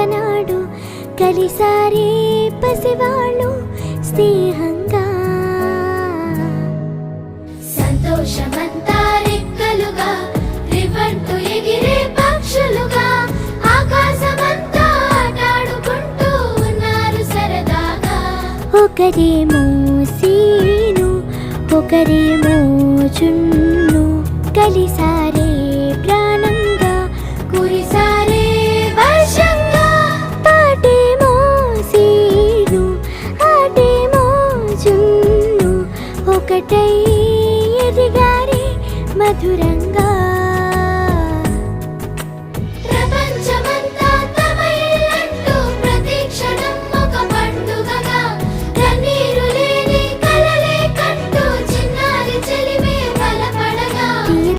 ఒకనాడు కలిసారే పసివాళ్ళు స్నేహంగా. సంతోషమంతా రెక్కలుగా రివ్వంటూ ఎగిరే పక్షులుగా ఆకాశమంతా ఆటాడుకుంటూ ఉన్నారు సరదాగా. ఒకరేమో సీను ఒకరేమో చున్ను కలిసారే ప్రాణంగా కురిసారే వర్షంగా. పాటేమో సీను ఆటేమో చున్ను ఒకటై ఎదిగారే మధురంగా.